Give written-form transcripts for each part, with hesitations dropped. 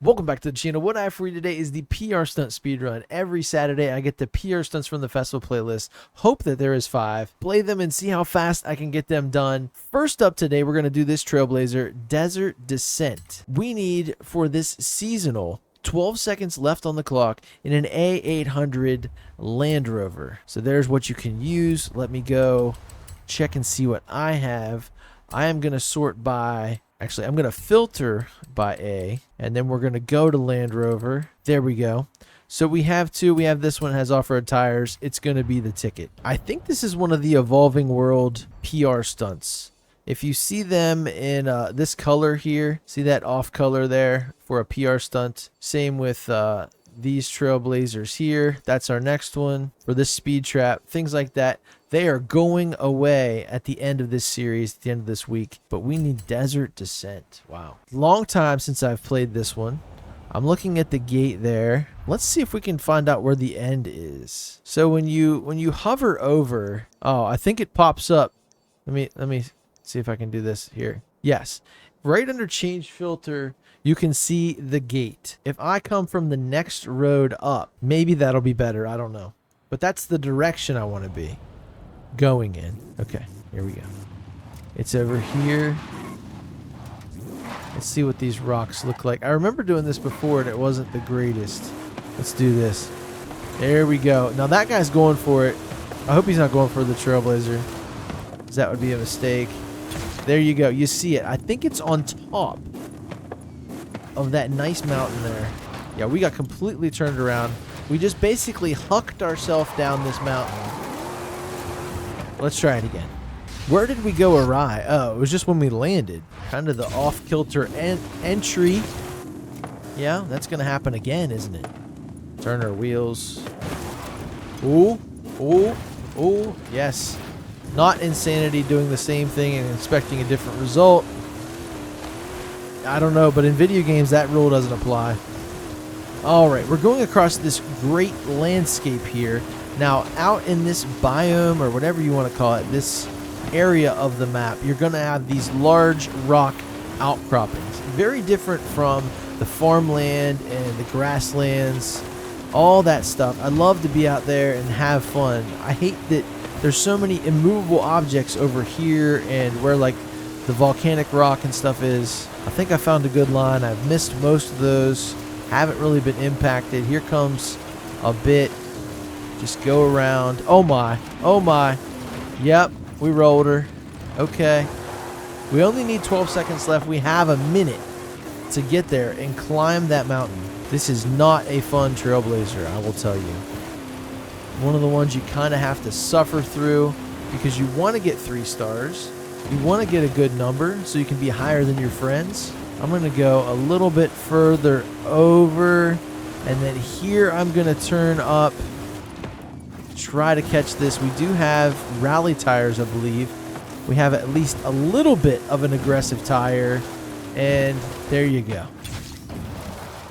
Welcome back to the channel. What I have for you today is the PR stunt speedrun. Every Saturday, I get the PR stunts from the festival playlist. Hope that there is 5. Play them and see how fast I can get them done. First up today, we're going to do this Trailblazer Desert Descent. We need, for this seasonal, 12 seconds left on the clock in an A800 Land Rover. So there's what you can use. Let me go check and see what I have. I am going to sort by... Actually, I'm going to filter by A, and then we're going to go to Land Rover. There we go. So we have two. We have this one that has off-road tires. It's going to be the ticket. I think this is one of the Evolving World PR stunts. If you see them in this color here, see that off color there for a PR stunt. Same with these Trailblazers here. That's our next one for this speed trap. Things like that. They are going away at the end of this series, at the end of this week. But we need Desert Descent. Wow. Long time since I've played this one. I'm looking at the gate there. Let's see if we can find out where the end is. So when you hover over, oh, I think it pops up. Let me see if I can do this here. Yes. Right under change filter, you can see the gate. If I come from the next road up, maybe that'll be better. I don't know. But that's the direction I want to be going in. Okay, here we go. It's over here. Let's see what these rocks look like. I remember doing this before and it wasn't the greatest. Let's do this. There we go. Now that guy's going for it. I hope he's not going for the Trailblazer, because that would be a mistake. There you go. You see it. I think it's on top of that nice mountain there. Yeah, we got completely turned around. We just basically hucked ourselves down this mountain. Let's try it again. Where did we go awry? Oh, it was just when we landed. Kind of the off-kilter entry. Yeah, that's going to happen again, isn't it? Turn our wheels. Ooh, ooh, ooh, yes. Not insanity doing the same thing and expecting a different result. I don't know, but in video games, that rule doesn't apply. All right, we're going across this great landscape here. Now, out in this biome, or whatever you want to call it, this area of the map, you're going to have these large rock outcroppings. Very different from the farmland and the grasslands, all that stuff. I love to be out there and have fun. I hate that there's so many immovable objects over here and where, like, the volcanic rock and stuff is. I think I found a good line. I've missed most of those. Haven't really been impacted. Here comes a bit. Just go around. Oh my. Oh my. Yep. We rolled her. Okay. We only need 12 seconds left. We have a minute to get there and climb that mountain. This is not a fun Trailblazer, I will tell you. One of the ones you kind of have to suffer through because you want to get 3 stars. You want to get a good number so you can be higher than your friends. I'm going to go a little bit further over, and then here I'm going to turn up. Try to catch this. We do have rally tires, I believe. We have at least a little bit of an aggressive tire, and there you go.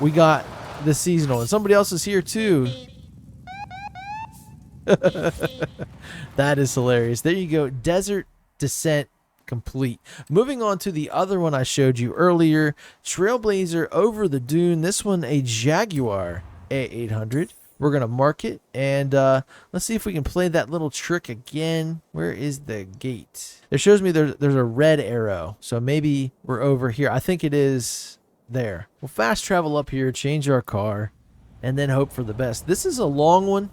We got the seasonal, and somebody else is here too. That is hilarious. There you go. Desert Descent complete. Moving on to the other one I showed you earlier, Trailblazer Over the Dune. This one a Jaguar A800. We're going to mark it, and let's see if we can play that little trick again. Where is the gate? It shows me there's a red arrow, so maybe we're over here. I think it is there. We'll fast travel up here, change our car, and then hope for the best. This is a long one.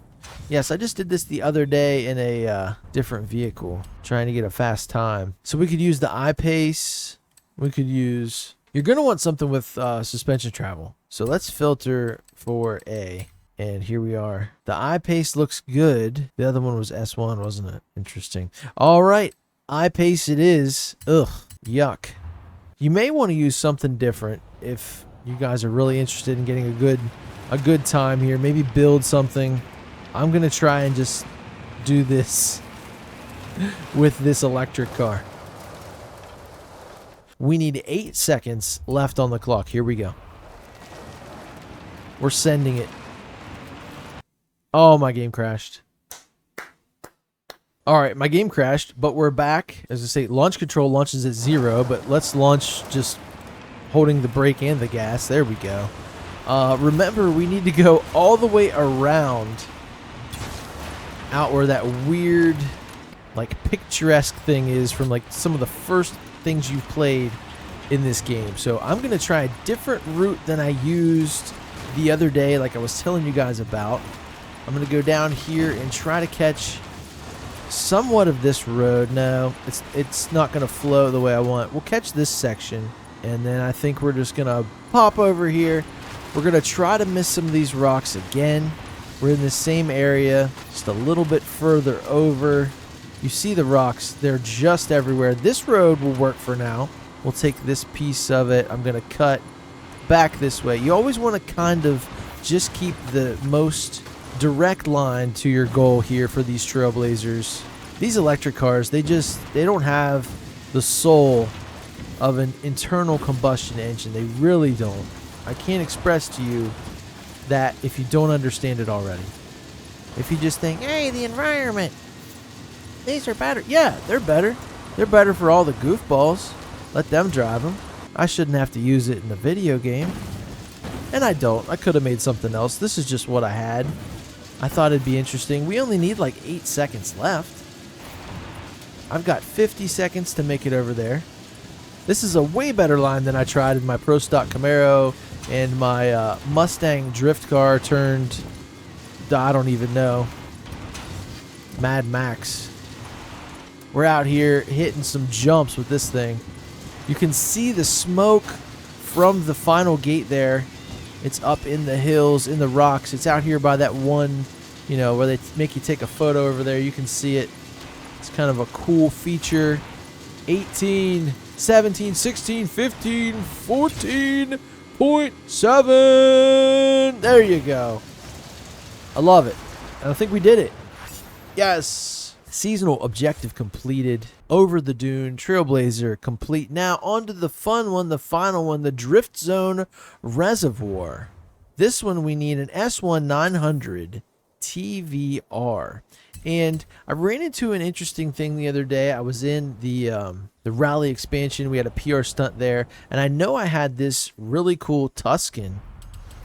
Yes, I just did this the other day in a different vehicle, trying to get a fast time. So we could use the I-Pace. We could use... You're going to want something with suspension travel. So let's filter for A. And here we are. The I-Pace looks good. The other one was S1, wasn't it? Interesting. All right. I-Pace it is. Ugh. Yuck. You may want to use something different if you guys are really interested in getting a good time here. Maybe build something. I'm going to try and just do this with this electric car. We need 8 seconds left on the clock. Here we go. We're sending it. Oh, my game crashed. All right, my game crashed, but we're back. As I say, launch control launches at 0, but let's launch just holding the brake and the gas. There we go. Remember, we need to go all the way around out where that weird, like, picturesque thing is from, like, some of the first things you've played in this game. So I'm going to try a different route than I used the other day, like I was telling you guys about. I'm going to go down here and try to catch somewhat of this road. No, it's not going to flow the way I want. We'll catch this section, and then I think we're just going to pop over here. We're going to try to miss some of these rocks again. We're in the same area, just a little bit further over. You see the rocks, they're just everywhere. This road will work for now. We'll take this piece of it. I'm going to cut back this way. You always want to kind of just keep the most direct line to your goal here for these trailblazers. These electric cars, they don't have the soul of an internal combustion engine. They really don't. I can't express to you that if you don't understand it already. If you just think, hey, the environment, these are better. Yeah, they're better. They're better for all the goofballs. Let them drive them. I shouldn't have to use it in the video game. And I don't. I could have made something else. This is just what I had. I thought it'd be interesting. We only need like 8 seconds left. I've got 50 seconds to make it over there. This is a way better line than I tried in my Pro Stock Camaro and my Mustang drift car turned, I don't even know, Mad Max. We're out here hitting some jumps with this thing. You can see the smoke from the final gate there. It's up in the hills, in the rocks. It's out here by that one, you know, where they make you take a photo over there. You can see it. It's kind of a cool feature. 18, 17, 16, 15, 14.7. There you go. I love it. And I think we did it. Yes. Seasonal objective completed. Over the dune. Trailblazer complete. Now on to the fun one, the final one, the Drift Zone Reservoir. This one we need an S1 900 TVR. And I ran into an interesting thing the other day. I was in the rally expansion. We had a PR stunt there, and I know I had this really cool Tuscan,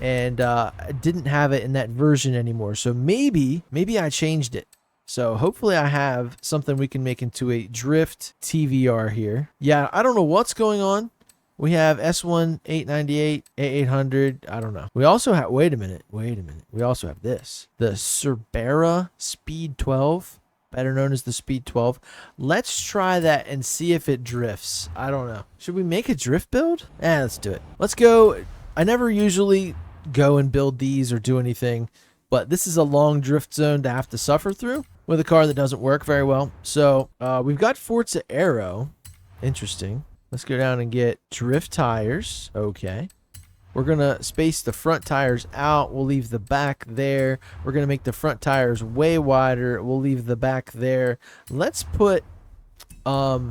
and I didn't have it in that version anymore. So maybe I changed it. So hopefully I have something we can make into a drift TVR here. Yeah, I don't know what's going on. We have S1 898, A800. I don't know. We also have, wait a minute. We also have this. The Cerbera Speed 12, better known as the Speed 12. Let's try that and see if it drifts. I don't know. Should we make a drift build? Let's do it. Let's go. I never usually go and build these or do anything, but this is a long drift zone to have to suffer through with a car that doesn't work very well. So we've got Forza Aero. Interesting. Let's go down and get drift tires. Okay. We're going to space the front tires out. We'll leave the back there. We're going to make the front tires way wider. We'll leave the back there. Let's put a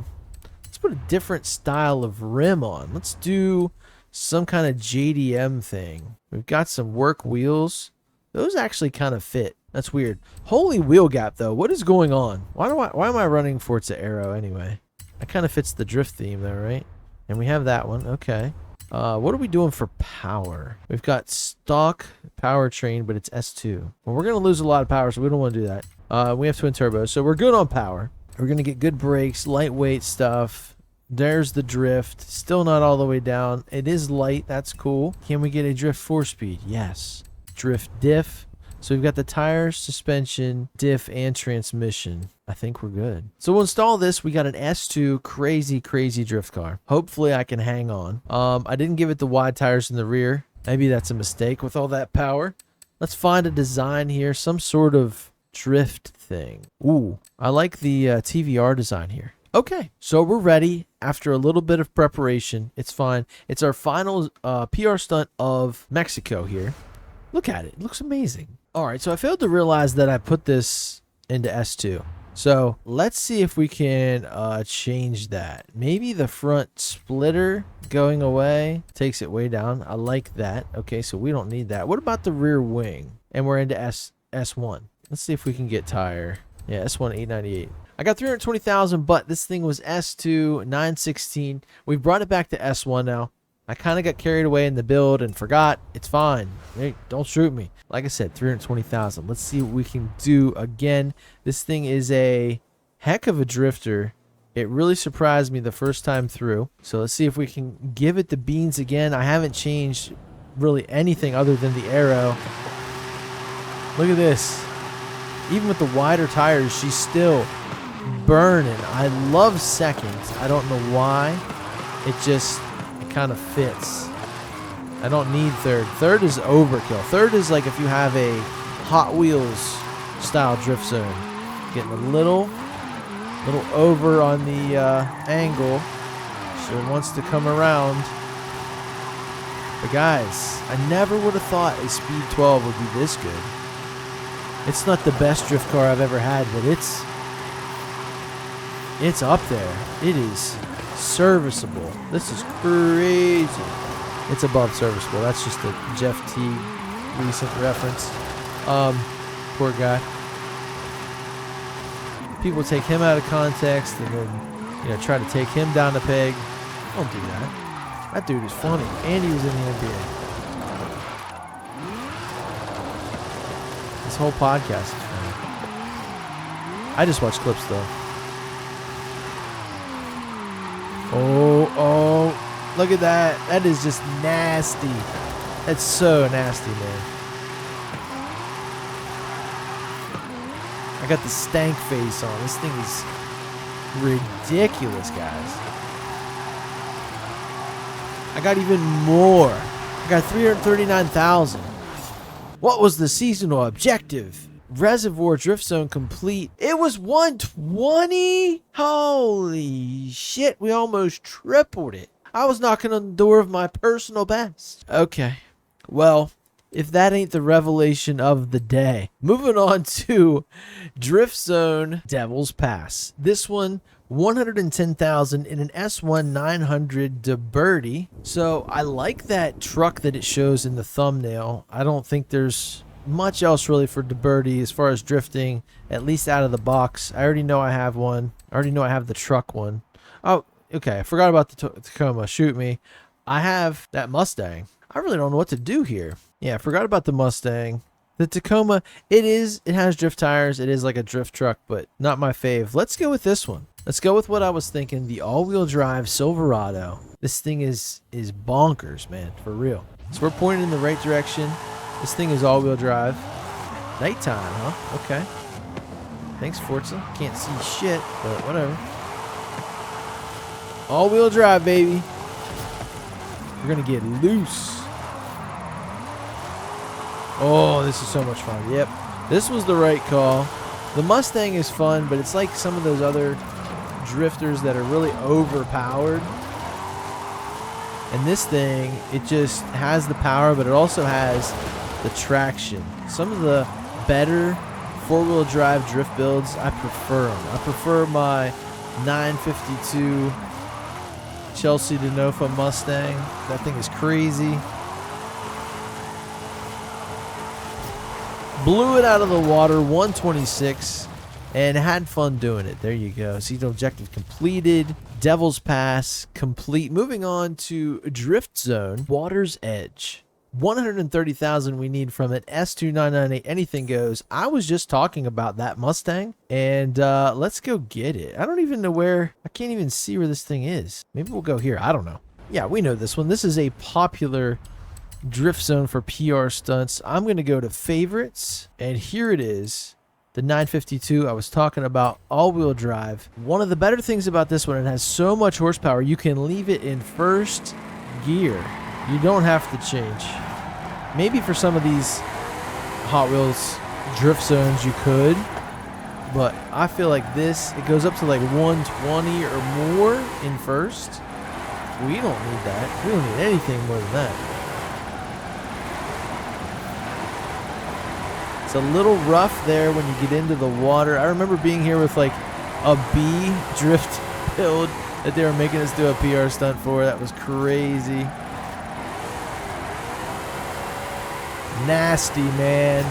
different style of rim on. Let's do some kind of JDM thing. We've got some work wheels. Those actually kind of fit. That's weird. Holy wheel gap though. What is going on? Why am I running Forza Aero anyway? That kind of fits the drift theme though, right? And we have that one. Okay. What are we doing for power? We've got stock powertrain, but it's S2. Well, we're going to lose a lot of power, so we don't want to do that. We have twin turbos, so we're good on power. We're going to get good brakes, lightweight stuff. There's the drift. Still not all the way down. It is light. That's cool. Can we get a drift 4-speed? Yes. Drift diff. So we've got the tires, suspension, diff, and transmission. I think we're good. So we'll install this. We got an S2 crazy drift car. Hopefully I can hang on. I didn't give it the wide tires in the rear. Maybe that's a mistake with all that power. Let's find a design here. Some sort of drift thing. Ooh, I like the TVR design here. Okay, so we're ready after a little bit of preparation. It's fine. It's our final PR stunt of Mexico here. Look at it. It looks amazing. All right, so I failed to realize that I put this into S2. So let's see if we can change that. Maybe the front splitter going away takes it way down. I like that. Okay, so we don't need that. What about the rear wing? And we're into S1. Let's see if we can get tire. Yeah, S1 898. I got 320,000, but this thing was S2 916. We've brought it back to S1 now. I kind of got carried away in the build and forgot. It's fine. Hey, don't shoot me. Like I said, 320,000. Let's see what we can do again. This thing is a heck of a drifter. It really surprised me the first time through. So let's see if we can give it the beans again. I haven't changed really anything other than the arrow. Look at this. Even with the wider tires, she's still burning. I love seconds. I don't know why. It kind of fits. I don't need third. Third is overkill. Third is like if you have a Hot Wheels style drift zone. Getting a little over on the angle. So it wants to come around. But guys, I never would have thought a Speed 12 would be this good. It's not the best drift car I've ever had, but it's up there. It is serviceable. This is crazy. It's above serviceable. That's just a Jeff T recent reference. Poor guy. People take him out of context and then, try to take him down the peg. Don't do that. That dude is funny, and he was in the NBA. This whole podcast is funny. I just watch clips though. Oh, look at that. That is just nasty. That's so nasty, man. I got the stank face on. This thing is ridiculous, guys. I got even more. I got 339,000. What was the seasonal objective? Reservoir Drift Zone complete. It was 120? Holy shit, we almost tripled it. I was knocking on the door of my personal best. Okay, well, if that ain't the revelation of the day. Moving on to Drift Zone Devil's Pass. This one, 110,000 in an S1 900 DeBerti. So I like that truck that it shows in the thumbnail. I don't think there's much else really for DeBerti as far as drifting, at least out of the box. I already know I have one. I already know I have the truck one. Oh, okay. I forgot about the Tacoma. Shoot me. I have that Mustang. I really don't know what to do here. Yeah, I forgot about the Mustang. The Tacoma, it has drift tires. It is like a drift truck, but not my fave. Let's go with this one. Let's go with what I was thinking, the all-wheel drive Silverado. This thing is bonkers, man, for real. So we're pointing in the right direction. This thing is all-wheel drive. Nighttime, huh? Okay. Thanks, Forza. Can't see shit, but whatever. All-wheel drive, baby. We're gonna get loose. Oh, this is so much fun. Yep, this was the right call. The Mustang is fun, but it's like some of those other drifters that are really overpowered. And this thing, it just has the power, but it also has the traction. Some of the better four-wheel drive drift builds, I prefer them. I prefer my 952 Chelsea Denofa Mustang. That thing is crazy. Blew it out of the water, 126, and had fun doing it. There you go. Seasonal objective completed. Devil's Pass complete. Moving on to Drift Zone, Water's Edge. 130,000 we need from it. S2998, anything goes. I was just talking about that Mustang, and let's go get it. I don't even know where. I can't even see where this thing is. Maybe we'll go here. I don't know. Yeah, we know this one. This is a popular drift zone for PR stunts. I'm going to go to favorites, and here it is. The 952 I was talking about, all-wheel drive. One of the better things about this one, it has so much horsepower, you can leave it in first gear. You don't have to change. Maybe for some of these Hot Wheels drift zones you could, but I feel like this, it goes up to like 120 or more in first. We don't need that. We don't need anything more than that. It's a little rough there when you get into the water. I remember being here with like a B drift build that they were making us do a PR stunt for. That was crazy. Nasty, man.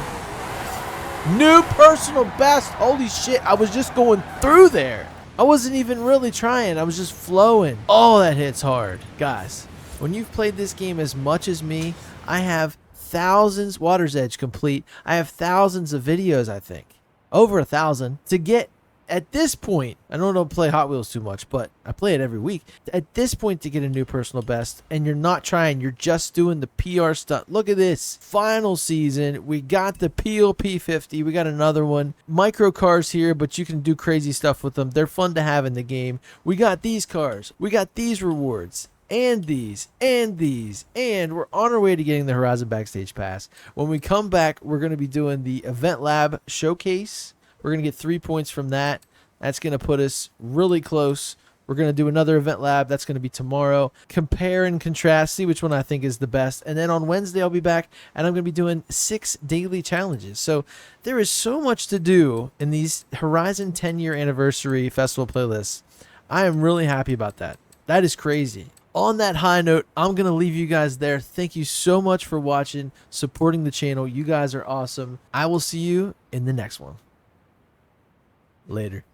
New personal best. Holy shit. I was just going through there. I wasn't even really trying. I was just flowing. Oh, that hits hard. Guys, When you've played this game as much as me, I have thousands, Water's Edge complete. I have thousands of videos, I think. Over 1,000 to get at this point. I don't play Hot Wheels too much, but I play it every week. At this point, to get a new personal best, and you're not trying, you're just doing the PR stunt. Look at this final season. We got the Peel P50. We got another one. Micro cars here, but you can do crazy stuff with them. They're fun to have in the game. We got these cars. We got these rewards. And these, and these, and we're on our way to getting the Horizon Backstage Pass. When we come back, we're going to be doing the Event Lab Showcase. We're going to get 3 points from that. That's going to put us really close. We're going to do another Event Lab. That's going to be tomorrow. Compare and contrast, see which one I think is the best. And then on Wednesday, I'll be back, and I'm going to be doing 6 daily challenges. So there is so much to do in these Horizon 10-year anniversary festival playlists. I am really happy about that. That is crazy. On that high note, I'm going to leave you guys there. Thank you so much for watching, supporting the channel. You guys are awesome. I will see you in the next one. Later.